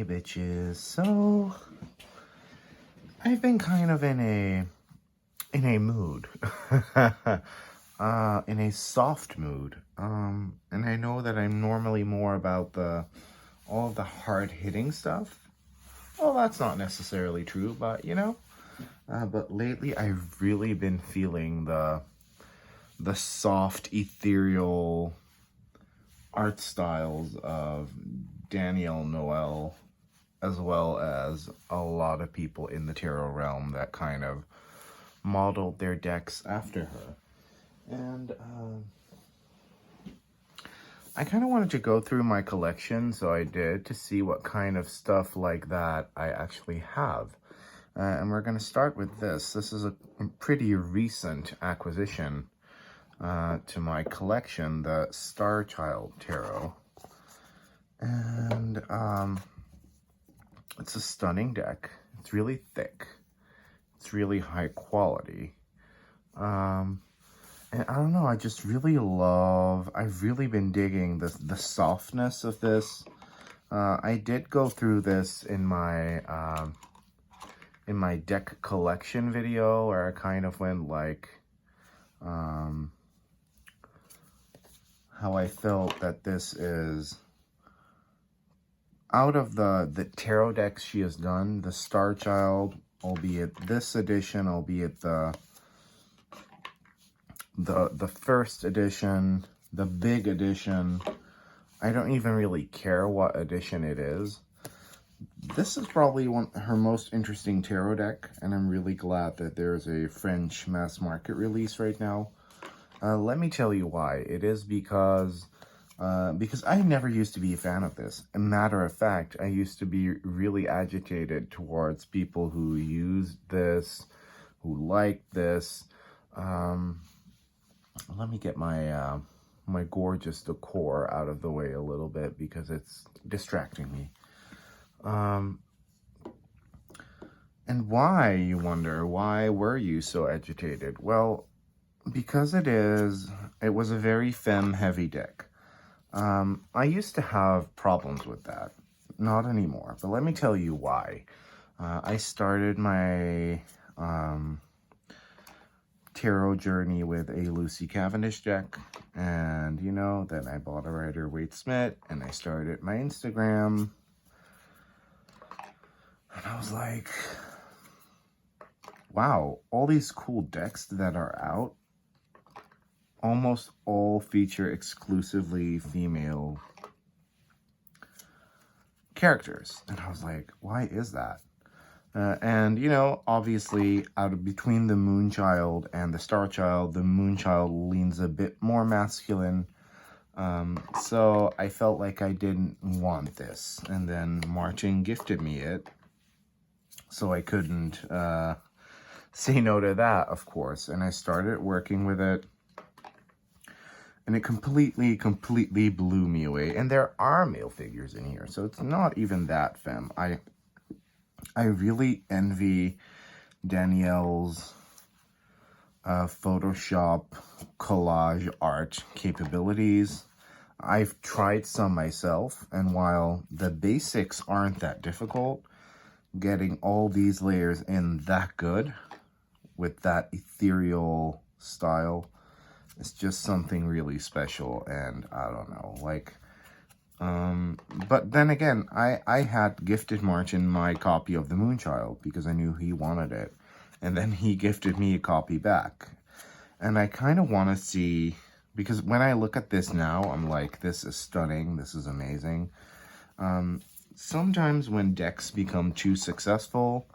Hey bitches. So I've been kind of in a mood. In a soft mood. And I know that I'm normally more about all of the hard-hitting stuff. Well, that's not necessarily true, but but lately I've really been feeling the soft, ethereal art styles of Danielle Noel, as well as a lot of people in the tarot realm that kind of modeled their decks after her. And I kind of wanted to go through my collection, so I did, to see what kind of stuff like that I actually have. And we're going to start with this. This is a pretty recent acquisition to my collection, the Star Child Tarot. And it's a stunning deck. It's really thick. It's really high quality. And I don't know, I just really I've really been digging the softness of this. I did go through this in my deck collection video, where I kind of went like, how I felt that this is, out of the tarot decks she has done, the Star Child, albeit this edition, albeit the first edition, the big edition, I don't even really care what edition it is. This is probably her most interesting tarot deck, and I'm really glad that there's a French mass market release right now. Let me tell you why. It is because I never used to be a fan of this. A matter of fact, I used to be really agitated towards people who used this, who liked this. Let me get my my gorgeous decor out of the way a little bit, because it's distracting me. And why, you wonder, why were you so agitated? Well, because it was a very femme-heavy deck. I used to have problems with that. Not anymore, but let me tell you why. I started my tarot journey with a Lucy Cavendish deck, and then I bought a Rider-Waite-Smith, and I started my Instagram, and I was like, wow, all these cool decks that are out almost all feature exclusively female characters. And I was like, why is that? And, obviously, between the Moonchild and the Star Child, the Moonchild leans a bit more masculine. So I felt like I didn't want this. And then Martin gifted me it, so I couldn't say no to that, of course. And I started working with it, and it completely blew me away. And there are male figures in here, so it's not even that femme. I really envy Danielle's Photoshop collage art capabilities. I've tried some myself, and while the basics aren't that difficult, getting all these layers in that good with that ethereal style, it's just something really special. And I don't know, like, but then again, I had gifted Martin my copy of the Moonchild because I knew he wanted it, and then he gifted me a copy back. And I kind of want to see, because when I look at this now, I'm like, this is stunning, this is amazing. Sometimes when decks become too successful,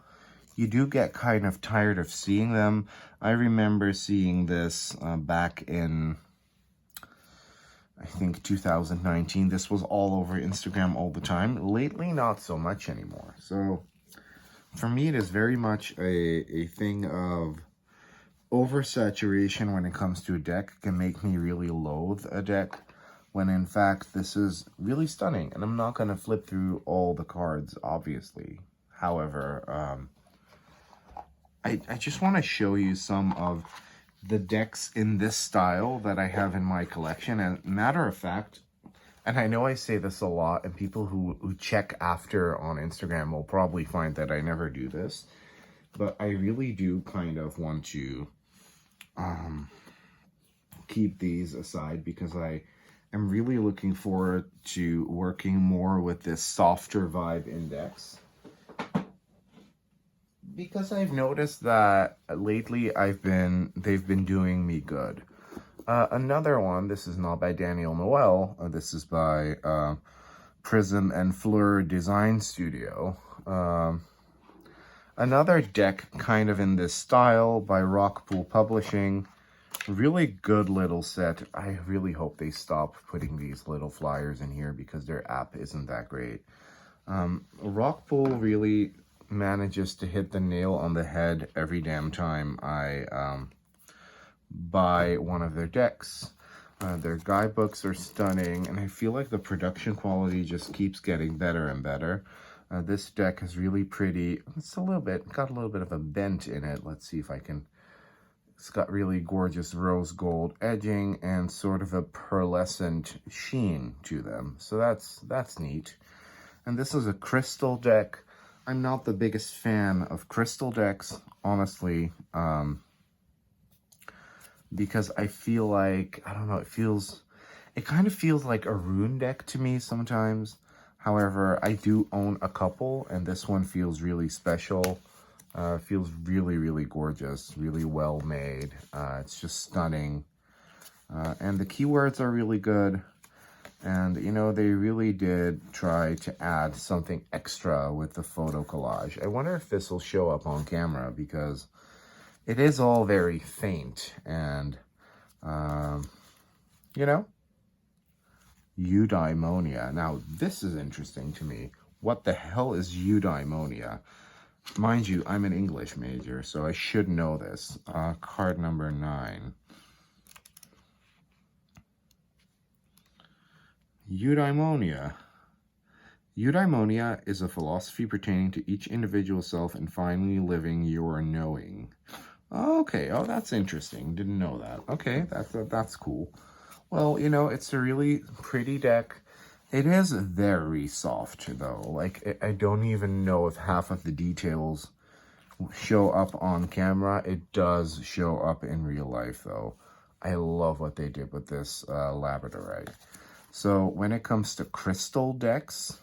you do get kind of tired of seeing them. I remember seeing this back in, I think, 2019. This was all over Instagram all the time. Lately, not so much anymore. So for me, it is very much a thing of oversaturation when it comes to a deck. It can make me really loathe a deck, when in fact this is really stunning. And I'm not going to flip through all the cards, obviously. However, I just want to show you some of the decks in this style that I have in my collection. And matter of fact, And I know I say this a lot, and people who check after on Instagram will probably find that I never do this. But I really do kind of want to keep these aside because I am really looking forward to working more with this softer vibe index. Because I've noticed that lately they've been doing me good. Another one, this is not by Daniel Noel, this is by Prism and Fleur Design Studio. Another deck kind of in this style by Rockpool Publishing. Really good little set. I really hope they stop putting these little flyers in here because their app isn't that great. Rockpool really manages to hit the nail on the head every damn time I buy one of their decks. Their guidebooks are stunning, and I feel like the production quality just keeps getting better and better. This deck is really pretty. It's got a little bit of a bent in it. Let's see if I can. It's got really gorgeous rose gold edging and sort of a pearlescent sheen to them. So that's neat. And this is a crystal deck. I'm not the biggest fan of crystal decks, honestly, because I feel like, I don't know, it kind of feels like a rune deck to me sometimes. However, I do own a couple, and this one feels really special. Feels really, really gorgeous, really well made. It's just stunning. And the keywords are really good. And, you know, they really did try to add something extra with the photo collage. I wonder if this will show up on camera because it is all very faint. And, you know, eudaimonia. Now, this is interesting to me. What the hell is eudaimonia? Mind you, I'm an English major, so I should know this. Card number 9. Eudaimonia. Eudaimonia is a philosophy pertaining to each individual self and finally living your knowing. Okay, oh, that's interesting. Didn't know that. Okay, that's cool. Well, you know, it's a really pretty deck. It is very soft, though. Like, I don't even know if half of the details show up on camera. It does show up in real life, though. I love what they did with this labradorite. So when it comes to crystal decks,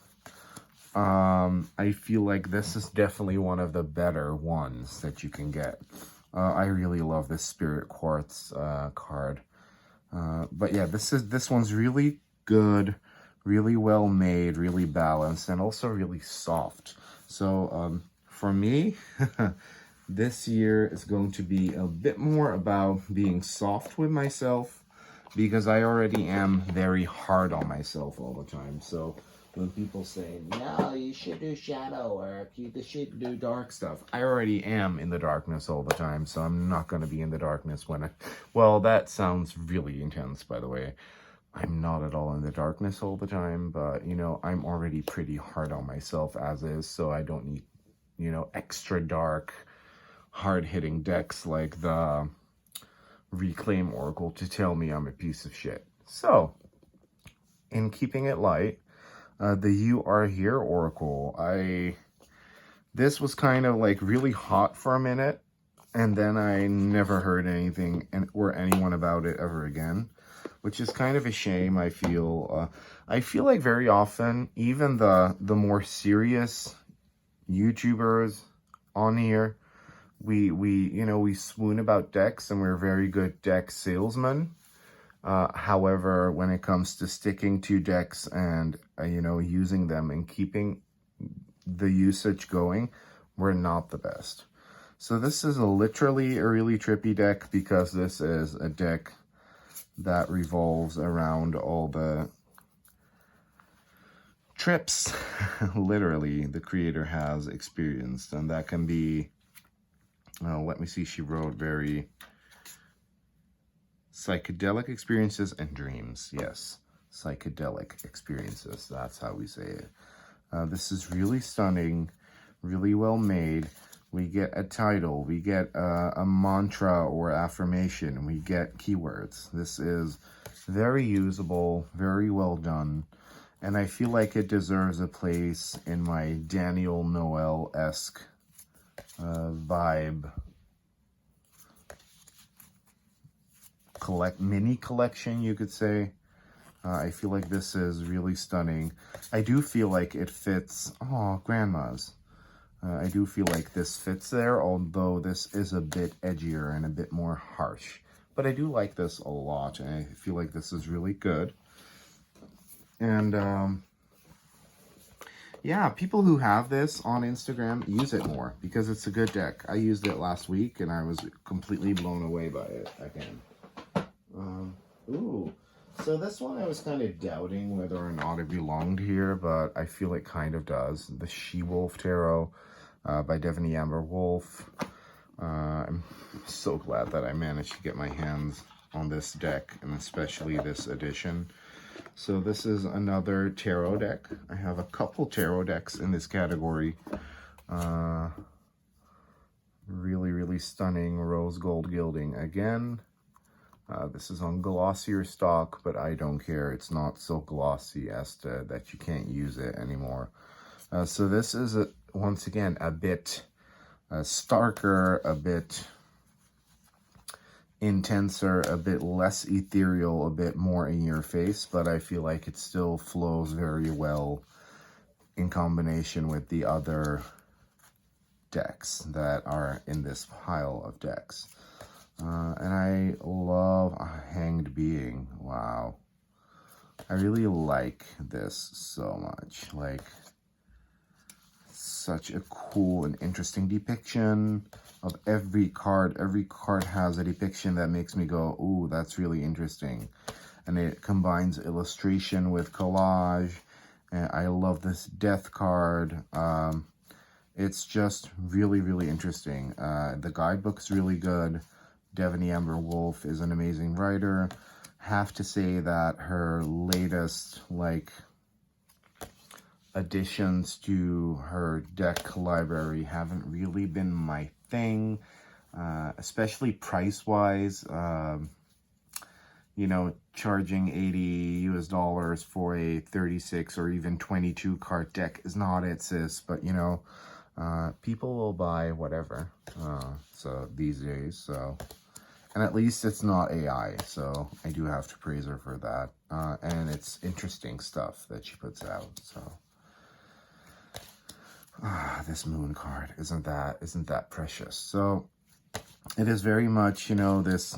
I feel like this is definitely one of the better ones that you can get. I really love this Spirit Quartz card. But yeah, this one's really good, really well made, really balanced, and also really soft. So for me, this year is going to be a bit more about being soft with myself, because I already am very hard on myself all the time. So when people say, no, you should do shadow work, you should do dark stuff, I already am in the darkness all the time, so I'm not going to be in the darkness when well, that sounds really intense, by the way. I'm not at all in the darkness all the time, but, you know, I'm already pretty hard on myself as is, so I don't need, you know, extra dark, hard-hitting decks like the Reclaim Oracle to tell me I'm a piece of shit. So, in keeping it light, the You Are Here Oracle, this was kind of like really hot for a minute, and then I never heard anything or anyone about it ever again, which is kind of a shame. I feel like very often, even the more serious YouTubers on here, we swoon about decks and we're very good deck salesmen. However, when it comes to sticking to decks and, using them and keeping the usage going, we're not the best. So this is literally a really trippy deck because this is a deck that revolves around all the trips, literally, the creator has experienced. And that can be, let me see, she wrote very psychedelic experiences and dreams. Yes, psychedelic experiences, that's how we say it. This is really stunning, really well made, we get a title, we get a mantra or affirmation, we get keywords. This is very usable, very well done, and I feel like it deserves a place in my Daniel Noel-esque vibe mini collection, you could say. I feel like this is really stunning. I do feel like it fits, oh, grandma's. I do feel like this fits there, although this is a bit edgier and a bit more harsh. But I do like this a lot, and I feel like this is really good. And yeah, people who have this on Instagram, use it more, because it's a good deck. I used it last week, and I was completely blown away by it again. Ooh. So this one I was kind of doubting whether or not it belonged here, but I feel it kind of does. The She-Wolf Tarot by Devaney Amber Wolf. I'm so glad that I managed to get my hands on this deck, and especially this edition. So this is another tarot deck. I have a couple tarot decks in this category. Really, really stunning rose gold gilding again. This is on glossier stock, but I don't care. It's not so glossy as to that you can't use it anymore. So this is, once again, a bit starker, a bit intenser, a bit less ethereal, a bit more in your face, but I feel like it still flows very well in combination with the other decks that are in this pile of decks. And I love a Hanged Being. Wow. I really like this so much. Like, such a cool and interesting depiction of every card. Every card has a depiction that makes me go, ooh, that's really interesting. And it combines illustration with collage. And I love this death card. It's just really, really interesting. The guidebook's really good. Devaney Amber Wolf is an amazing writer. Have to say that her latest, like, additions to her deck library haven't really been my thing, especially price-wise. You know, charging $80 for a 36 or even 22 card deck is not it, sis, but you know, people will buy whatever, so these days, so. And at least it's not AI, so I do have to praise her for that. And it's interesting stuff that she puts out, so. This moon card, isn't that precious? So it is very much, you know, this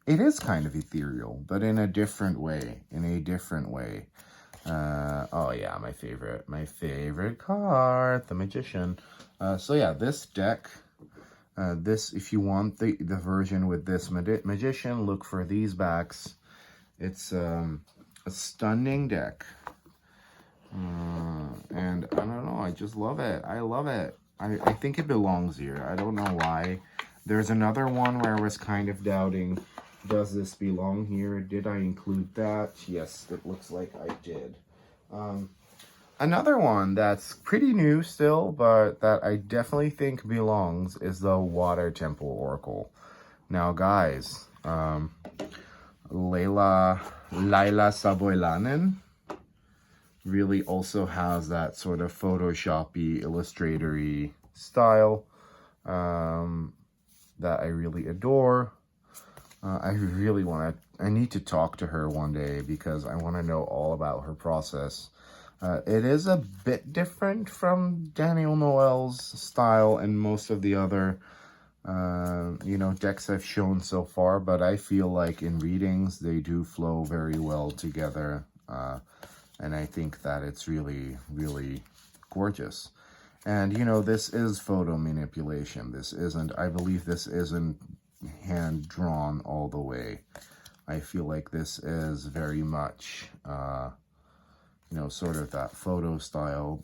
it is kind of ethereal, but in a different way, oh yeah, my favorite card, the Magician. So yeah, this deck, if you want the version with this Magician, look for these backs. It's a stunning deck. And I don't know, I just love it. I love it. I think it belongs here. I don't know why. There's another one where I was kind of doubting, does this belong here? Did I include that? Yes, it looks like I did. Another one that's pretty new still, but that I definitely think belongs is the Water Temple Oracle. Now, guys, Laila Saboylanen really also has that sort of Photoshop-y, illustrator-y style that I really adore. I need to talk to her one day because I want to know all about her process. It is a bit different from Daniel Noel's style and most of the other, you know, decks I've shown so far, but I feel like in readings, they do flow very well together. And I think that it's really, really gorgeous. And, you know, this is photo manipulation. I believe this isn't hand-drawn all the way. I feel like this is very much, you know, sort of that photo style.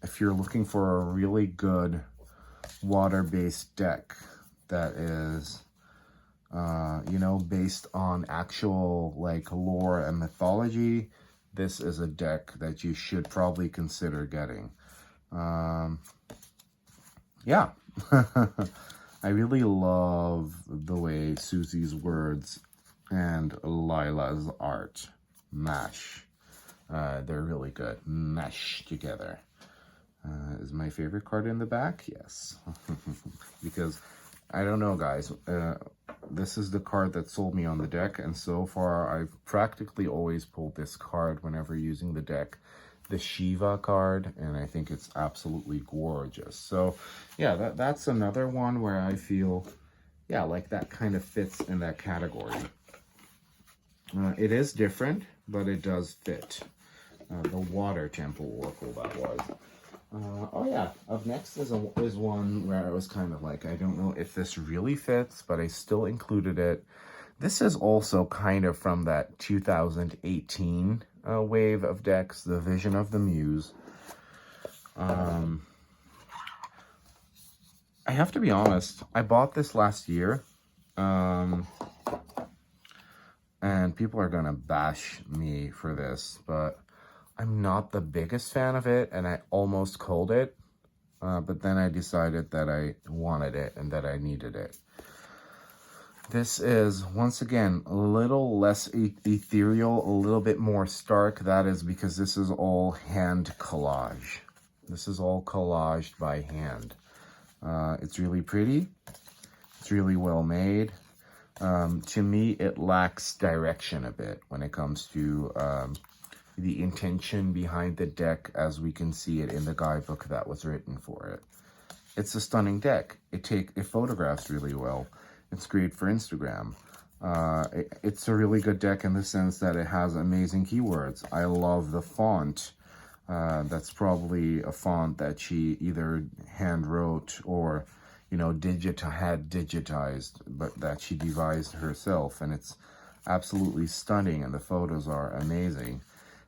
If you're looking for a really good water-based deck that is, you know, based on actual, like, lore and mythology, this is a deck that you should probably consider getting. yeah. I really love the way Susie's words and Lila's art mash. They're really good. Mesh together. Is my favorite card in the back? Yes. Because, I don't know, guys. This is the card that sold me on the deck, and so far I've practically always pulled this card whenever using the deck. The Shiva card, and I think it's absolutely gorgeous. So, yeah, that's another one where I feel, yeah, like that kind of fits in that category. It is different, but it does fit. The Water Temple Oracle, that was. Oh yeah, up next is one where I was kind of like, I don't know if this really fits, but I still included it. This is also kind of from that 2018 wave of decks, the Vision of the Muse. I have to be honest, I bought this last year, and people are gonna bash me for this, but I'm not the biggest fan of it, and I almost called it, but then I decided that I wanted it and that I needed it. This is, once again, a little less ethereal, a little bit more stark. That is because this is all hand collage. This is all collaged by hand. It's really pretty. It's really well made. To me, it lacks direction a bit when it comes to the intention behind the deck as we can see it in the guidebook that was written for it. It's a stunning deck. It photographs really well. It's great for Instagram. It's a really good deck in the sense that it has amazing keywords. I love the font. That's probably a font that she either hand wrote or, you know, had digitized, but that she devised herself. And it's absolutely stunning, and the photos are amazing.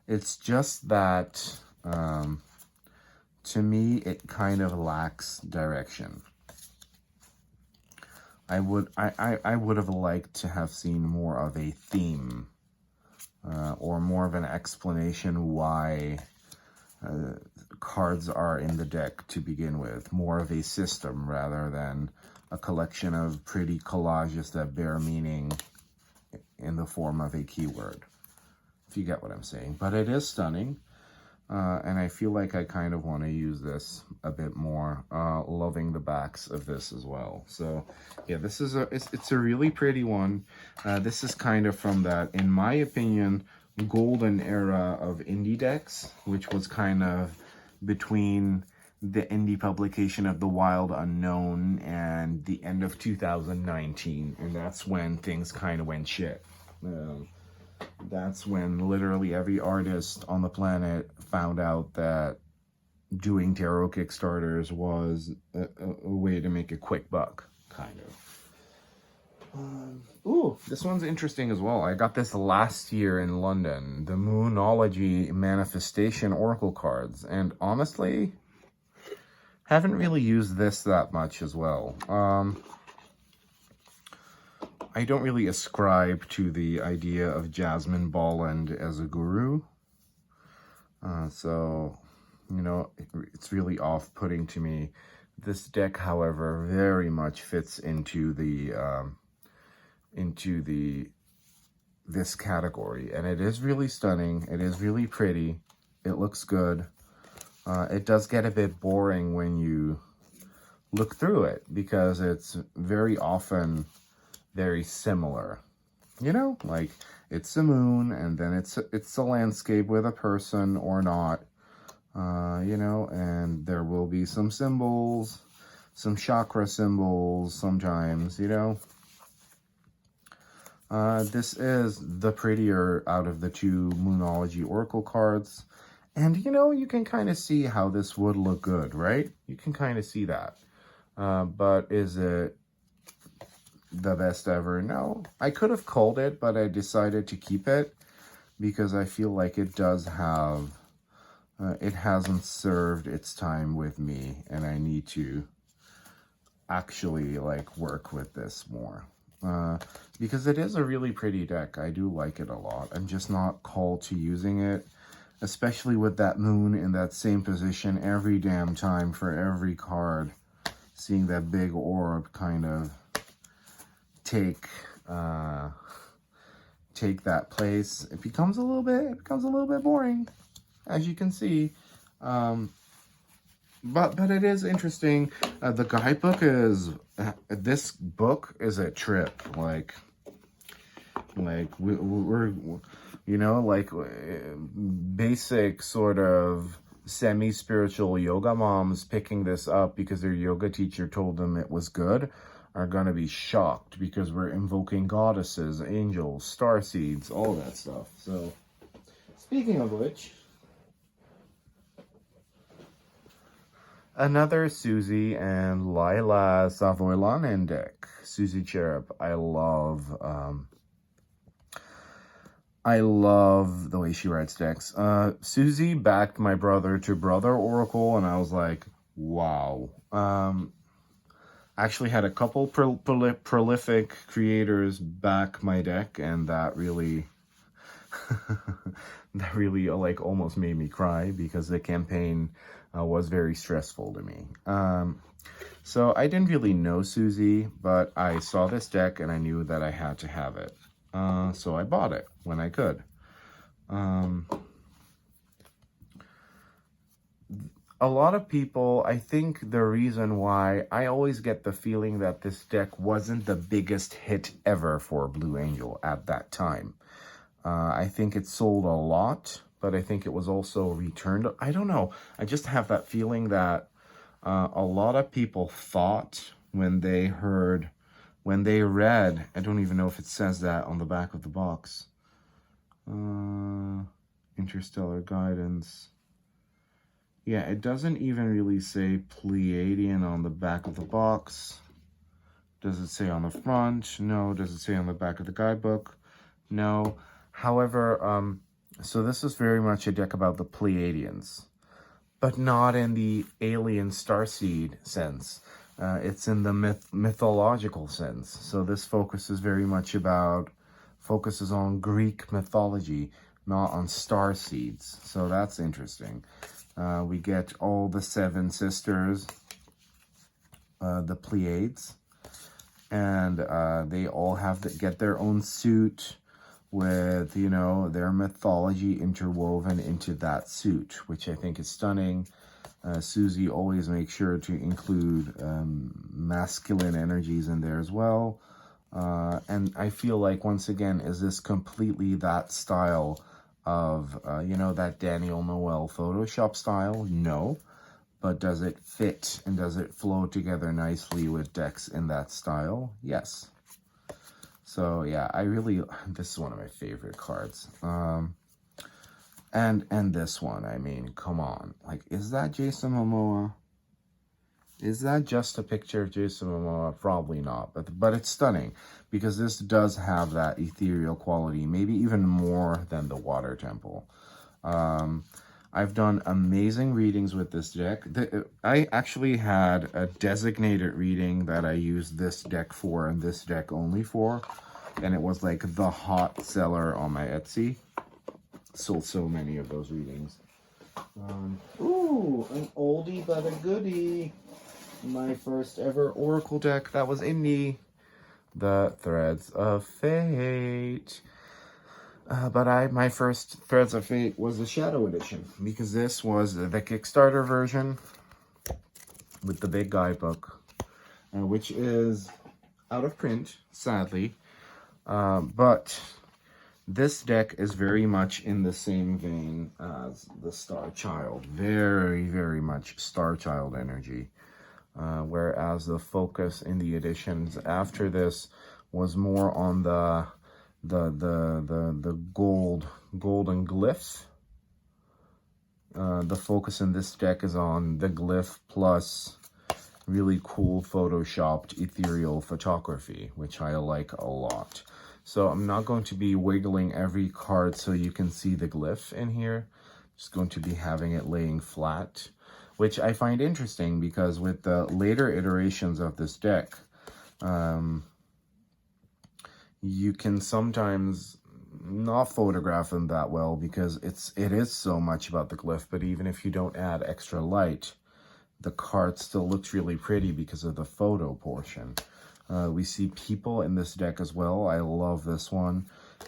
It's just that, to me, it kind of lacks direction. I would have liked to have seen more of a theme, or more of an explanation why cards are in the deck to begin with. More of a system rather than a collection of pretty collages that bear meaning in the form of a keyword, if you get what I'm saying. But it is stunning. And I feel like I kind of want to use this a bit more, loving the backs of this as well. So yeah, this is it's a really pretty one. This is kind of from that, in my opinion, golden era of indie decks, which was kind of between the indie publication of The Wild Unknown and the end of 2019. And that's when things kind of went shit. That's when literally every artist on the planet found out that doing tarot Kickstarters was a way to make a quick buck, kind of. Ooh, this one's interesting as well. I got this last year in London, the Moonology Manifestation Oracle cards, and honestly, haven't really used this that much as well. I don't really ascribe to the idea of Jasmine Bolland as a guru. So, you know, it's really off-putting to me. This deck, however, very much fits into this category. And it is really stunning. It is really pretty. It looks good. It does get a bit boring when you look through it because it's very often very similar, you know, like it's a moon and then it's a landscape with a person or not, you know, and there will be some symbols, some chakra symbols sometimes, you know. This is the prettier out of the two Moonology Oracle cards, and you know, you can kind of see how this would look good, right? You can kind of see that, but is it the best ever? No. I could have called it, but I decided to keep it because I feel like it does have, it hasn't served its time with me, and I need to actually like work with this more. Because it is a really pretty deck. I do like it a lot. I'm just not called to using it, especially with that moon in that same position every damn time for every card. seeing that big orb kind of take that place, it becomes a little bit boring, as you can see. But it is interesting. The guidebook is this book is a trip. Like we're you know, like basic sort of semi-spiritual yoga moms picking this up because their yoga teacher told them it was good are gonna be shocked, because we're invoking goddesses, angels, star seeds, all that stuff. So, speaking of which, another Susie and Lila Savoylanen deck. Susie Cherub. I love the way she writes decks. Susie backed my brother to Brother Oracle, and I was like, wow. Actually had a couple prolific creators back my deck, and that really like almost made me cry, because the campaign was very stressful to me. So I didn't really know Susie, but I saw this deck and I knew that I had to have it. So I bought it when I could. A lot of people, I think the reason why I always get the feeling that this deck wasn't the biggest hit ever for Blue Angel at that time. I think it sold a lot, but I think it was also returned. I don't know. I just have that feeling that a lot of people thought when they read, I don't even know if it says that on the back of the box. Interstellar Guidance. Yeah, it doesn't even really say Pleiadian on the back of the box. Does it say on the front? No. Does it say on the back of the guidebook? No. However, so this is very much a deck about the Pleiadians, but not in the alien starseed sense. It's in the mythological sense. So this focuses on Greek mythology, not on star seeds. So that's interesting. We get all the 7 sisters, the Pleiades, and they all have to get their own suit with, you know, their mythology interwoven into that suit, which I think is stunning. Susie always makes sure to include masculine energies in there as well. And I feel like, once again, is this completely that style of, you know, that Daniel Noel Photoshop style? No. But does it fit and does it flow together nicely with decks in that style? Yes. So yeah, this is one of my favorite cards. And this one, I mean, come on. Like, is that Jason Momoa? Is that just a picture of Jason Momoa? Probably not, but it's stunning, because this does have that ethereal quality, maybe even more than the Water Temple. I've done amazing readings with this deck. I actually had a designated reading that I used this deck for, and this deck only for, and it was like the hot seller on my Etsy. Sold so many of those readings. Ooh, an oldie but a goodie. My first ever Oracle deck that was in the Threads of Fate. But my first Threads of Fate was the Shadow Edition, because this was the Kickstarter version with the big guidebook, which is out of print, sadly. But this deck is very much in the same vein as the Star Child. Very, very much Star Child energy. Whereas the focus in the editions after this was more on the golden glyph. The focus in this deck is on the glyph plus really cool photoshopped ethereal photography, which I like a lot. So I'm not going to be wiggling every card so you can see the glyph in here. Just going to be having it laying flat, which I find interesting, because with the later iterations of this deck, you can sometimes not photograph them that well, because it is so much about the glyph. But even if you don't add extra light, the card still looks really pretty because of the photo portion. We see people in this deck as well. I love this one.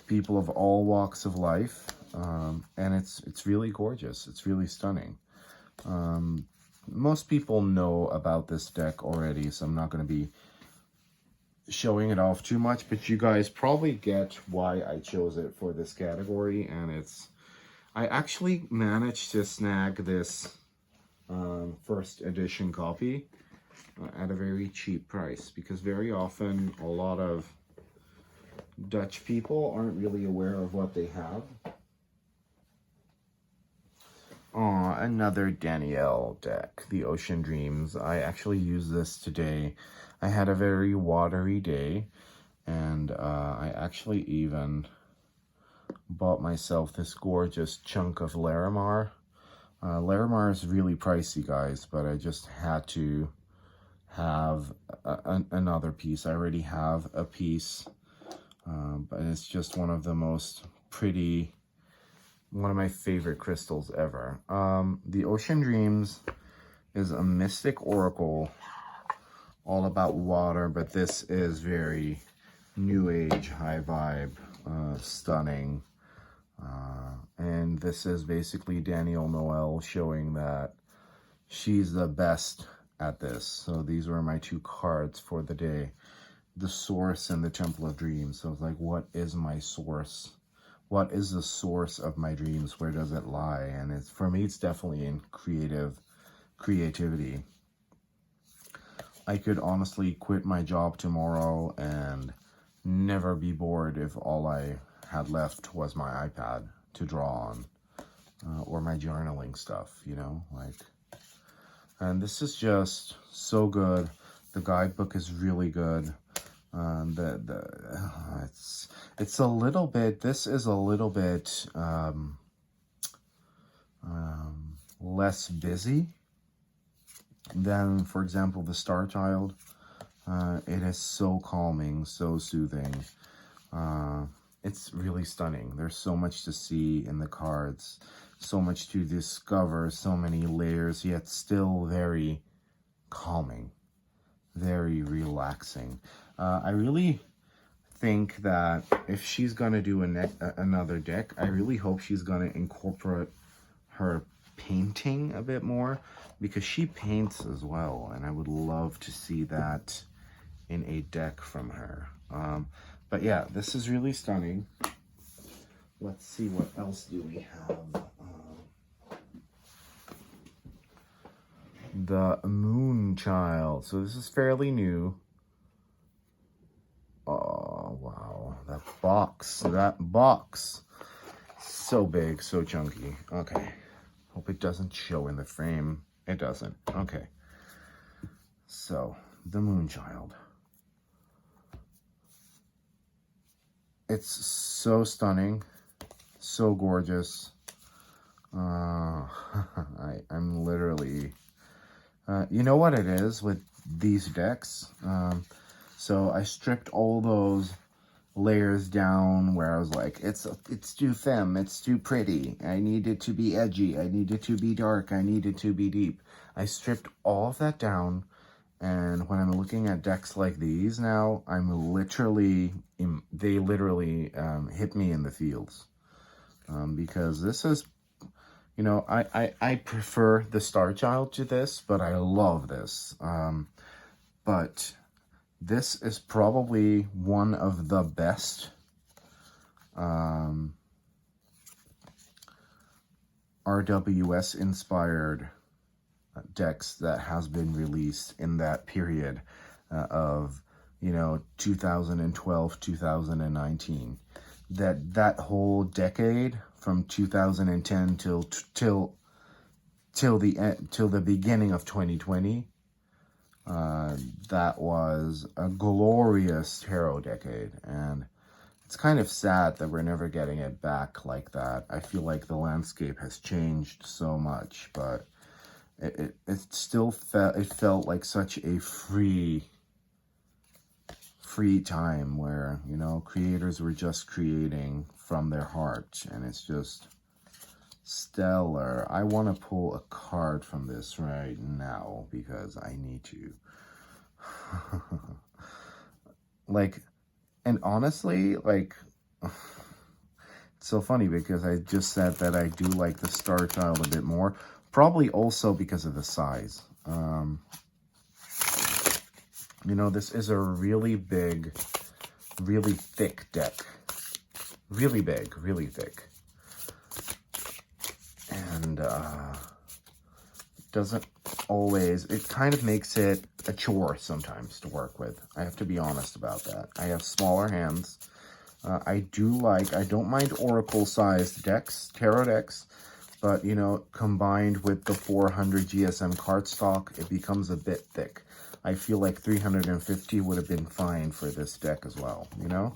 People of all walks of life. And it's really gorgeous. It's really stunning. Most people know about this deck already, so I'm not going to be showing it off too much, but you guys probably get why I chose it for this category. And I actually managed to snag this first edition copy at a very cheap price, because very often a lot of Dutch people aren't really aware of what they have. Another Danielle deck, the Ocean Dreams. I actually used this today. I had a very watery day, and I actually even bought myself this gorgeous chunk of Larimar. Larimar is really pricey, guys, but I just had to have another piece. I already have a piece, but it's just one of the most pretty, one of my favorite crystals ever. The Ocean Dreams is a mystic oracle, all about water, but this is very new age, high vibe, stunning. And this is basically Danielle Noel showing that she's the best at this. So these were my two cards for the day, the Source and the Temple of Dreams. So I was like, what is my source? What is the source of my dreams? Where does it lie? And it's, for me, it's definitely in creativity. I could honestly quit my job tomorrow and never be bored if all I had left was my iPad to draw on, or my journaling stuff, you know, like. And this is just so good. The guidebook is really good. It's a little bit, this is a little bit less busy than, for example, the Star Child. It is so calming, so soothing. It's really stunning. There's so much to see in the cards, so much to discover, so many layers, yet still very calming, very relaxing. I really think that if she's gonna do another deck, I really hope she's gonna incorporate her painting a bit more, because she paints as well, and I would love to see that in a deck from her. But yeah, this is really stunning. Let's see, what else do we have? The Moon Child. So this is fairly new. Oh, wow. That box. So big, so chunky. Okay. Hope it doesn't show in the frame. It doesn't. Okay. So, the Moon Child. It's so stunning. So gorgeous. I'm literally... you know what it is with these decks? So I stripped all those layers down where I was like, it's too femme, it's too pretty, I need it to be edgy, I need it to be dark, I need it to be deep. I stripped all of that down, and when I'm looking at decks like these now, I'm literally, they literally hit me in the feels. Because this is, you know, I prefer the Star Child to this, but I love this. But this is probably one of the best RWS inspired decks that has been released in that period of, you know, 2012, 2019. That whole decade from 2010 till the beginning of 2020. That was a glorious tarot decade, and it's kind of sad that we're never getting it back like that. I feel like the landscape has changed so much, but it still felt like such a free time where, you know, creators were just creating from their heart, and it's just Stellar. I want to pull a card from this right now because I need to. Like, and honestly, like, it's so funny because I just said that I do like the Star Child a bit more. Probably also because of the size. You know, this is a really big, really thick deck. Really big, really thick. And doesn't always, it kind of makes it a chore sometimes to work with. I have to be honest about that. I have smaller hands. I don't mind Oracle-sized decks, tarot decks, but, you know, combined with the 400 GSM cardstock, it becomes a bit thick. I feel like 350 would have been fine for this deck as well, you know?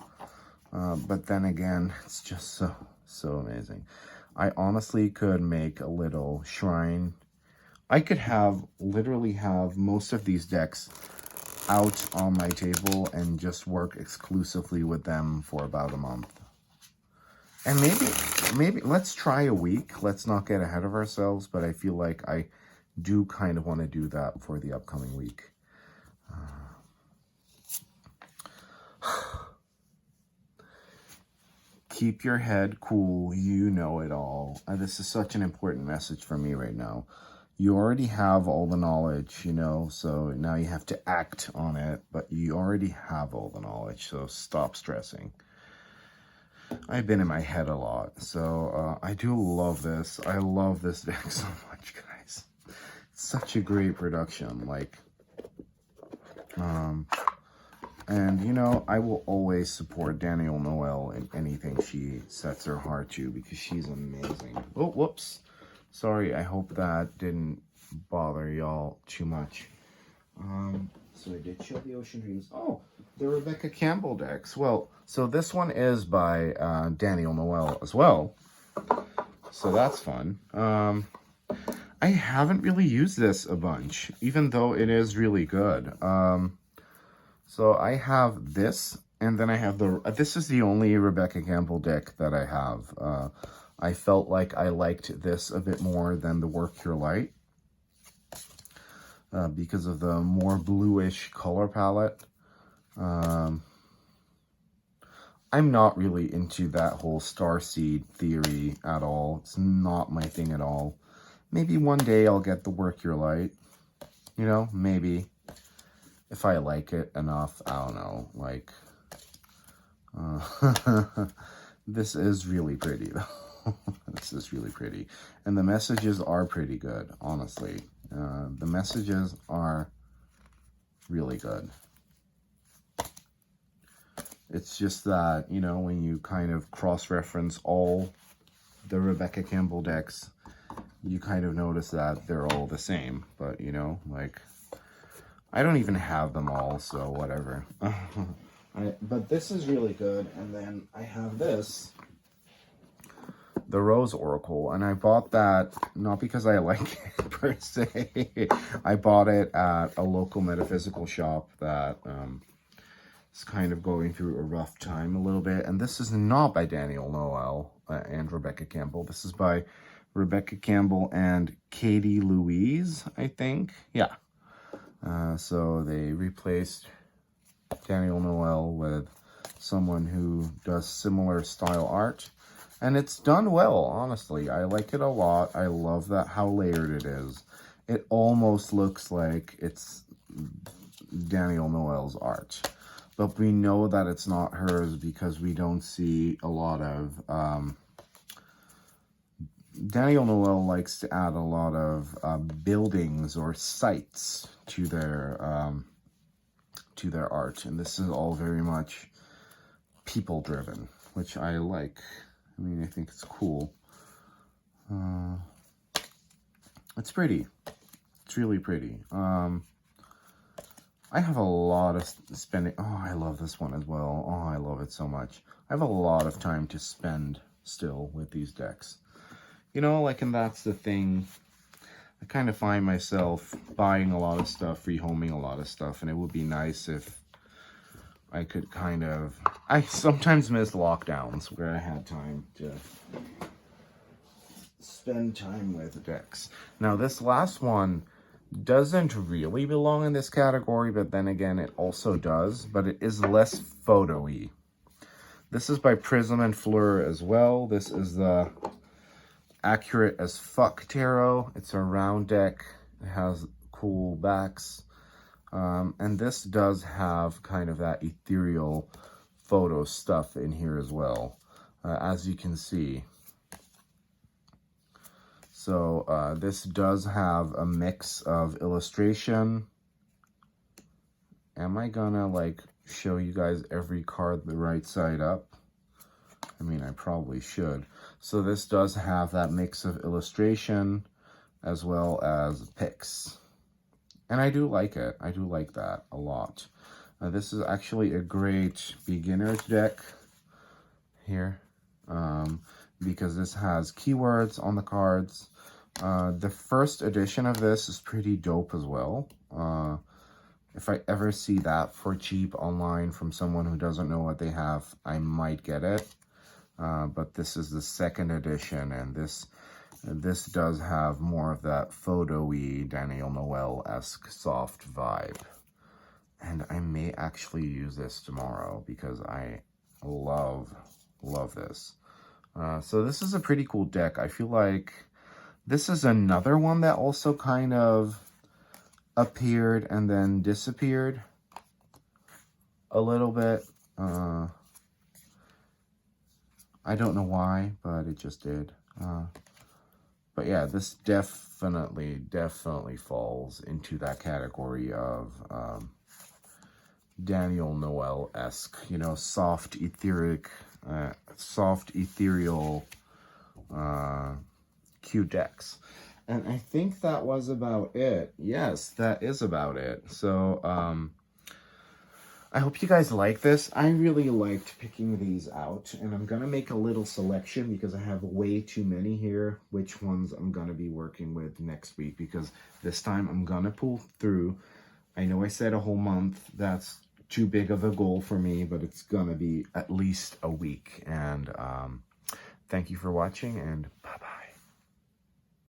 But then again, it's just so amazing. I honestly could make a little shrine. I could literally have most of these decks out on my table and just work exclusively with them for about a month. And maybe let's try a week. Let's not get ahead of ourselves, but I feel like I do kind of want to do that for the upcoming week. Keep your head cool. You know it all. This is such an important message for me right now. You already have all the knowledge, you know, so now you have to act on it, but you already have all the knowledge, so stop stressing. I've been in my head a lot, so I do love this. I love this deck so much, guys. It's such a great production, like, and, you know, I will always support Danielle Noel in anything she sets her heart to because she's amazing. Oh, whoops. Sorry, I hope that didn't bother y'all too much. So I did show the Ocean Dreams. Oh, the Rebecca Campbell decks. Well, so this one is by Danielle Noel as well. So that's fun. I haven't really used this a bunch, even though it is really good. So I have this, and then I have this is the only Rebecca Campbell deck that I have. I felt like I liked this a bit more than the Work Your Light because of the more bluish color palette. I'm not really into that whole starseed theory at all. It's not my thing at all. Maybe one day I'll get the Work Your Light. You know, maybe. If I like it enough, I don't know, like, this is really pretty, though. This is really pretty. And the messages are pretty good, honestly. The messages are really good. It's just that, you know, when you kind of cross-reference all the Rebecca Campbell decks, you kind of notice that they're all the same. But, you know, like, I don't even have them all, so whatever. But this is really good. And then I have this, the Rose Oracle. And I bought that not because I like it per se. I bought it at a local metaphysical shop that is kind of going through a rough time a little bit. And this is not by Danielle Noel and Rebecca Campbell. This is by Rebecca Campbell and Katie Louise, I think. Yeah. So they replaced Danielle Noel with someone who does similar style art. And it's done well, honestly. I like it a lot. I love that how layered it is. It almost looks like it's Danielle Noel's art. But we know that it's not hers because we don't see a lot of... Danielle Noel likes to add a lot of buildings or sites to their art, and this is all very much people-driven, which I like. I mean, I think it's cool. It's pretty. It's really pretty. I have a lot of spending. Oh, I love this one as well. Oh, I love it so much. I have a lot of time to spend still with these decks. You know, like, and that's the thing. I kind of find myself buying a lot of stuff, rehoming a lot of stuff, and it would be nice if I could kind of... I sometimes miss lockdowns where I had time to spend time with decks. Now, this last one doesn't really belong in this category, but then again, it also does, but it is less photo-y. This is by Prism and Fleur as well. This is the Accurate as Fuck Tarot. It's a round deck. It has cool backs. And this does have kind of that ethereal photo stuff in here as well, as you can see. So this does have a mix of illustration. Am I gonna like show you guys every card the right side up? I mean, I probably should. So this does have that mix of illustration as well as pics. And I do like it. I do like that a lot. This is actually a great beginner's deck here, because this has keywords on the cards. The first edition of this is pretty dope as well. If I ever see that for cheap online from someone who doesn't know what they have, I might get it. But this is the second edition, and this does have more of that photo-y, Daniel Noel-esque soft vibe. And I may actually use this tomorrow because I love this. So this is a pretty cool deck. I feel like this is another one that also kind of appeared and then disappeared a little bit. I don't know why, but it just did. But yeah, this definitely falls into that category of Daniel Noel-esque, you know, soft ethereal cute decks. And I think that was about it. Yes, that is about it. So, I hope you guys like this. I really liked picking these out, and I'm going to make a little selection because I have way too many here, which ones I'm going to be working with next week, because this time I'm going to pull through. I know I said a whole month. That's too big of a goal for me, but it's going to be at least a week. And thank you for watching, and bye-bye.